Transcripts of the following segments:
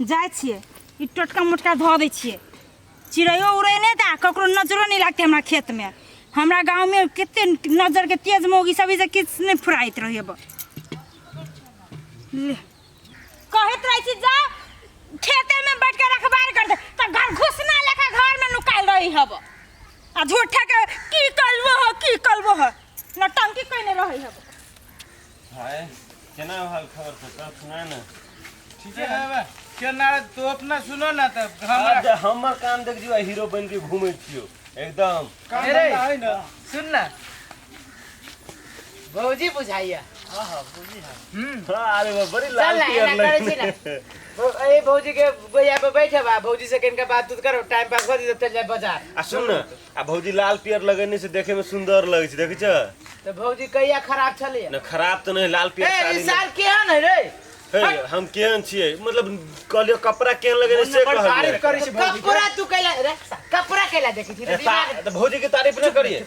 जाए छिए ई टोटका मोटका धो दै छिए चिड़ैयो उड़ै नहीं दा ककरो नजरो नहीं लगते हमरा खेत में हमरा गांव में कितने नजर के तेज मोगी सभी से किस नहीं फुराइत रहिए कहत रही छी जा खेते में बैठ के रखबार कर दे त घर घुसना लेखा घर में नुकाल रही हब आ झूठा के की कलबो हो नटंकी कइने रही हब हाय केना हाल खबर छ सुना ना ठीक है बाबा केना तो अपना सुनो ना तब हमरा हमर काम देख जीवा हीरो बन के घूमै छियो एकदम अरे सुन ना भौजी बुझाइया हां अरे बड़ी लाल चल ना करे छी ना ए भौजी के गोया पे बैठे बा भौजी से किनका बात तू करो टाइम पास कर दे चल जाए बाजार आ सुन न आ भौजी लाल पियर लगेने से देखे में सुंदर लगे छै देखै छ तो भौजी कहिया खराब चले न खराब तो नहीं लाल पियर ए इस साल केहन है रे हे हम केहन छियै मतलब कहलियो कपड़ा केहन लगेने से तारीफ करै छी कहलियो भौजी कपड़ा तू कैला रे कपड़ा कैला देखी थी तो भौजी की तारीफ न करिए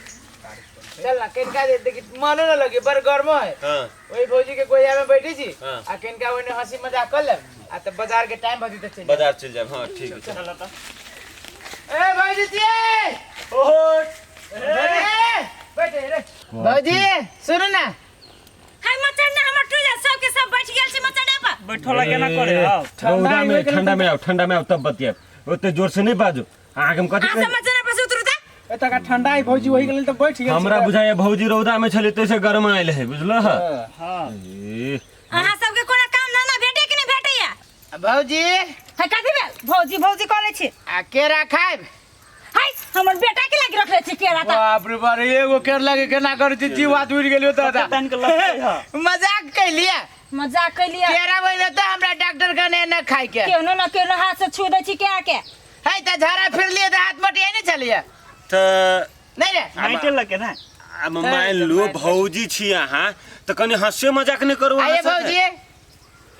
चल ना किनका दे देखी मानो ना लगे बर गर्म है हां वही भौजी के गोया में बैठी छी हाँ। आ किनका ओने हंसी मजाक कर ले आ त बाजार के टाइम भजी त चल बाजार चल जाए हां ठीक है चल त ए भौजी जी ओहो बैठे रे भौजी सुन ना हाय मचन ना हमर टूजा सब के सब बैठ गेल छी मचने पर बैठोला केना करे आओ ठंडा में आओ तब बतिया ओते जोर से नहीं बाजो आगे में आ कथि मचने पर से उतरू ता एतका ठंडा है भौजी वही गेल त बैठ गेल हमरा बुझाय भौजी रौदा में छले तैसे गरम आइल है बुझलो ह हां अहाँ सबके कोनो काम धंधा भेटे कि नहीं भेटैया भौजी है कथि भेल भौजी कहले छी आ केरा खाइब हाय हमर बेटा के लागी रखले छी केरा ता बाप रे बाप एगो केर लगे केना करे छी जीव हाथ उड़ गेलियो त तन के लगते ह मजाक कैलिया मजाक कैलिया केरा बइले त हमरा डॉक्टर कने न खाइ के केनो न केनो हाथ से छू दे छी के आके है त झाड़ा फिर लिए त हाथ मटिया नहीं चलिए त नहीं रे नाइटे लगे ना अब मान लो भौजी छी अहाँ त कनी हंसे मजाक नहीं करू आइए भौजी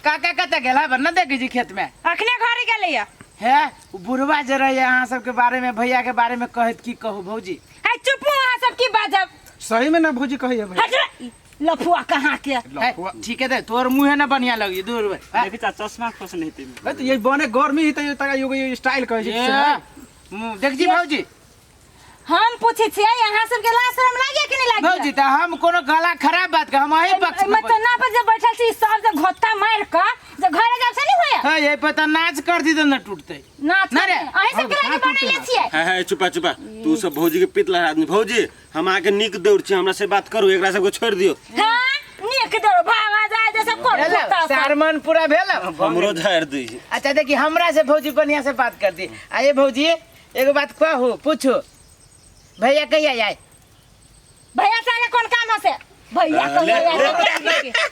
काका कत गेला बन न देखी जी खेत में अखने घर गेलैया है बुढ़वा जरा यहाँ सब के बारे में भैया के बारे में कहत की कहू भौजी हाय चुप अहाँ सब की बाजब सही में ना भौजी कहिए हट लफुआ कहाँ के ठीक है दे तोर मुंह ना बढ़िया लगी दूर देखि चा चश्मा खोस नहीं ती तो ये बने गर्मी ही तो तका यो स्टाइल कहे छी देख जी भौजी हम पूछे छी यहाँ सब के लाज शरम लागे कि नहीं लागे भौजी त हम कोनो गला खराब बात के हम अही पक्ष में मत ना पर जब बैठल छी सब जब घोत्ता मार का जब घरे जाब से नहीं होया हां ये पता नाच कर दी तो न टूटते ना रे अहीं सब के लागे बने ले छिए है चुपा तू सब भौजी के पितला आदमी भौजी हम आके निक दौड़ छी हमरा से बात करू एकरा सब को छोड़ दियो हां निक दो भागा जाए जैसे कोन सारमन पूरा भेल हमरो झाड़ दी अच्छा देखी हमरा से भौजी बढ़िया से बात कर दी आइए भौजी एगो बात कहू पूछो भैया कहिया जाए भैया साले कौन काम हसे भैया कहिया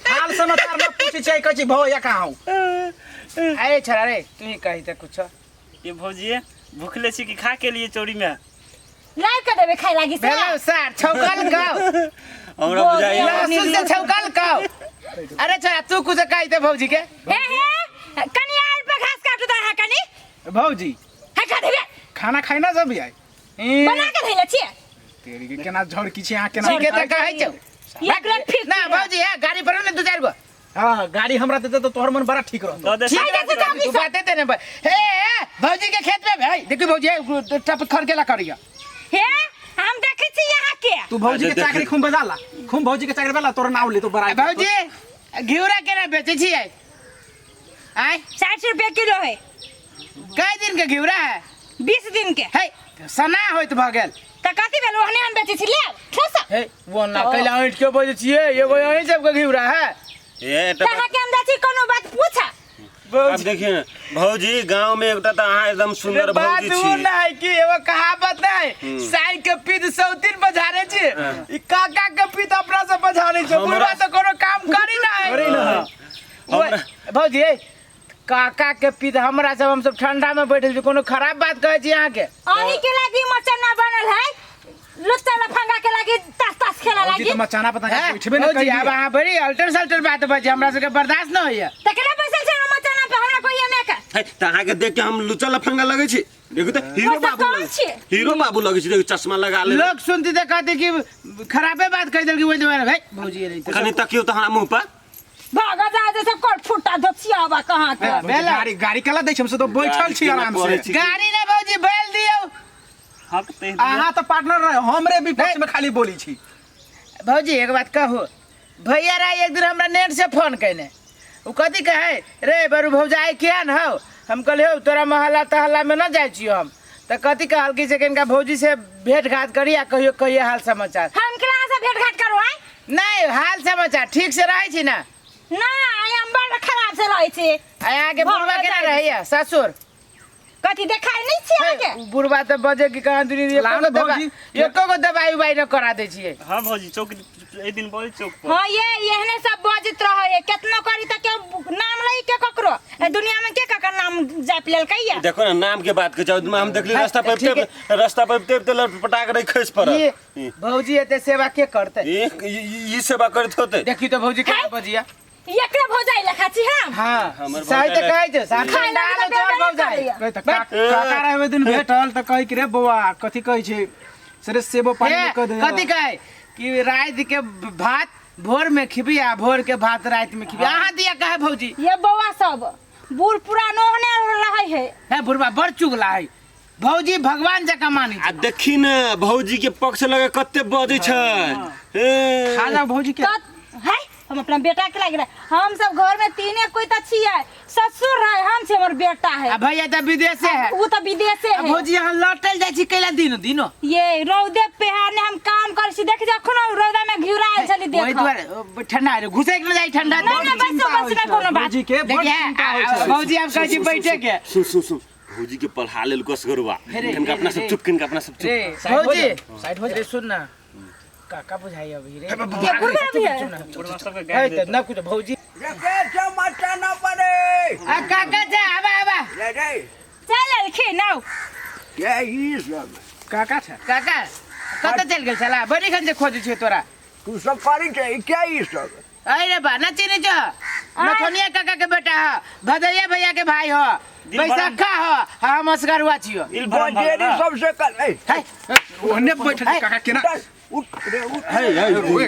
हाल समाचार न पूछे छै कहै छी भैया कहाँ हूं आए छरा रे तू ही कहि त कुछ ये भौजी भूखले छी कि खा के लिए चोरी में लाइव के देबे खाइ लागी से भेलो सर छौकल गाओ हमरा बुझाई लहसुन से छौकल गाओ अरे छरा तू कुछ कहि दे भौजी के हे कनियार पे घास काटू ता है कनी भौजी है का देबे खाना खाइ ना जब आई बना के धइले छिए तेरी के केना झड़ की छी आ केना ठीक है त कहै छौ एक रत फिर ना भौजी है गाड़ी पर ने दू चार गो हां गाड़ी हमरा देते तो तोहर मन बड़ा ठीक रह तो दे तू बाते ते ने हे भौजी के खेत में भाई देखी भौजी टप खर केला करिया हे हम देखै छी यहाँ के तू भौजी के चाकरी खूब बजाला खूब भौजी के चाकरी वाला तोर नाव ले तो बड़ा भौजी घिउरा केना बेचे छी आय 60 रुपए किलो है कई दिन के घिउरा है 20 दिन के है सना होइत भ गेल त कथि भेल ओहने हम बेचै छी ले ठोस हे वो ना कैला ऐठ के बजे छिए एगो यही सब के घिउरा है ये कहा के हम जाची कोनो बात पूछा अब देखिए भौजी गांव में एकटा त अहाँ एकदम सुंदर भौजी छी बात वो ना है कि एगो कहावत है साई के पीत सौतीन बजारे छी ई काका के पीत अपना से बजारे छी पूरा तो कोनो काम करी ना है भौजी काका के पीत हमरा सब ठंडा में बैठल छी कोनो खराब बात कहै छी यहां के अही के लागी मचना बनल है लुच्चा लफंगा के लागी तास खेला लागी तो मचाना पता नहीं बैठबे न करी अब हां बड़ी अल्टर सल्टर बात बजे हमरा सब के बर्दाश्त न होइए त केना बैसल छै मचना पे हमरा कोई में का है त अहाँ के देख के हम लुच्चा लफंगा लगै छी देखो त हीरो बाबू लगै छी देखो चश्मा लगा ले लोग सुनती त कहते कि खराबे बात कह देल कि ओइ भाई भौजी रे कनी तकियो त हमरा मुंह पर भागा जा जैसे कोट फुटा धोसियाबा कहां के बेला गाड़ी गाड़ी कला दै हमसे तो बैठल छी आराम से गाड़ी ने भौजी बैल दियो हक ते अहाँ तो पार्टनर रहे हमरे भी पक्ष में खाली बोली छी भौजी एक बात कहू भैया राय एक दिन हमरा नेट से फोन कैने उ कथी कहे रे बरू भौजाई केहन हौ हम कहले हो तोरा मोहल्ला तहल्ला में न जाइ छियो हम त कथी कहल कि से कनका भौजी से भेंट घाट करी आ कहियो कहिए हाल समाचार हम केना से भेंट घाट करू आइ नहीं हाल समाचार ठीक से रहै छी ना ना आइ हम बड़ खराब से रहै छी आया के बुढ़वा केना रहैया ससुर कथी देखाइ नहीं छी आगे बुढ़वा त बजे की कहां दुनी लाल भौजी। एको गो दवाई उवाई न करा दै छियै हां भौजी चौक ए दिन बोली चौक पर हां ये एहने सब बजत रहे केतना करी त के नाम लई के ककरो ए दुनिया में के ककर नाम जाप लेल कहिया देखो ना नाम के बात के जाओ हम देखली रास्ता पर ते लटपटा के खस पर ये भौजी एते सेवा के करते ई सेवा करत होते देखी तो भौजी के बजिया एकरा भौजाई लखा छी हम हां हमर सही त कहै छै साथ खाइ ला डाल तो तोर बेबे भौजाई करिया। काका रहे दिन भेटल त कहि कि रे बौआ कथी कहै छै सरे सेबो पानी में क दे कथी कहे कि रात के भात भोर में खिबी आ भोर के भात रात में खिबी अहाँ दिया कहे भौजी ये बौआ सब बूढ़ पुरानो होने रहे है है बुढ़वा बड़ चुगला है भौजी भगवान जका मानी आ देखी ना भौजी के पक्ष लगे कते बजै छै खा जा भौजी के है हम अपना बेटा के लाग रहा हम सब घर में तीने कोई त छियै ससुर है हम से हमर बेटा है आ भैया त विदेश से है वो त विदेश से आ है भौजी यहाँ लौटल जाइ छी कैला दिनो ये रौदे पेहाने हम काम कर छी देख जखनो रौदा में घिउरायल छली वही देख द्वारे ठंडा है घुसे के न जाइ ठंडा ना ना बस बस ना कोनो बात भौजी के बड़ देखिए चिंता होइ छै भौजी हम कहै छी बैठे के सुन भौजी के पढ़ा लेल कस गरुआ कनका अपना सब चुप कनका अपना सब चुप रे भौजी साइड हो जा सुन ना काका बुझाई अभी रे ये बुढ़ा भी है बुढ़वा सब के है गाय त न कुछ भौजी मचा न पड़े आ काका जा आबा ले रे चल खे नाउ क्या ई सब काका छ काका कत चल गेल छला बड़ी खन से खोजै छै तोरा तू सब पारी छै क्या ई सब अरे बा न चिनी छ नथोनिया काका के बेटा ह भदैया भैया के भाई ह बैसाखा ह हम असगरुआ छियो दिल भरम बजेरी सबसे कर ए ओने बैठल काका केना उठ रे उठ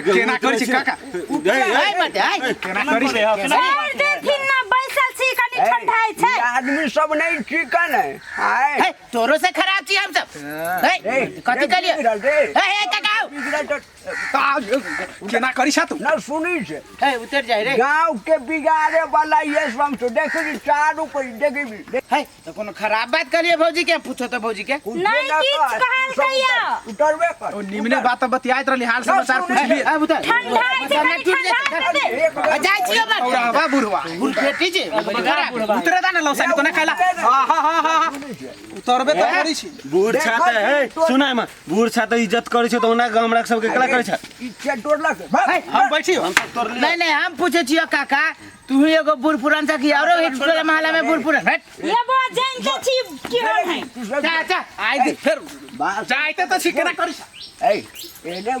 केना करै छी काका हाय मत हाय केना करै छी छोड़ दे थिन ना बैसल छी कनी ठंडाई छै आदमी सब नहीं चिकन है हाय है तोरो से खराब छी हम सब है कथि करियो है काका केना करै छ तू न सुनी छे है उतर जाय रे गांव के बिगाड़े वाला ये सब तो देखी चारू पर देखी है तो कोनो खराब बात करिए भौजी के पूछो तो भौजी के नहीं किछ कहल कहिया उतरबे कर ओ निमने बात बतियाइत रहली हाल समाचार पूछली अब उतर ठंडाई छै कनी ठंडा दे जाय छियो बात औरा बुढ़वा बुढ़ फेटी छै उतरे दा न लौसानी कोना कैला हा उतरबे त करै छी बूढ़ छाते है सुनाय म बूढ़ छाते इज्जत करै छै त ओना हमरा सब के कला करै छै इच्छा तोड़ला हम बैठी हम सब तोर नहीं हम पूछे छियो काका तू ही एगो बुढ़ पुरान था कि औरो हिट टोला मोहल्ला में बुढ़ पुरान हट ये बो जान के छी केहन है जा आई दे फेर जाइते त छी केना करै छ ए एने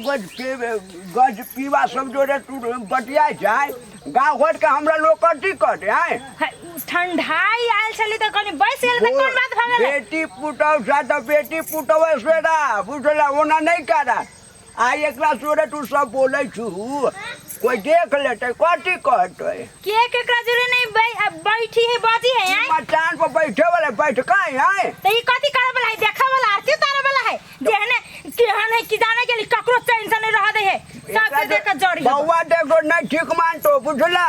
गज पीवा सब जोड़े तू बटिया जाए गाँव घर के हमरा लोग कथी करे आए ठंडाई आयल छली त कनी बैस गेल त कोन बात भ गेल बेटी पुतौ सा तो बेटी पुतौ सेरा बुझला ओना नहीं करा आ एकरा जोड़े तू सब बोले छु कोई देख लेते कथी कहते के केकरा जुरे नहीं बैठी है बाजी है आए मचान पर बैठे वाले बैठ काहे आए त ई कथि करे वाला है देखा वाला आरती तारे वाला है जेहने केहन है कि जाने के लिए ककरो टेंशन नहीं रह दे है सब के देख के जड़ी बउआ देखो नहीं ठीक मान तो बुझला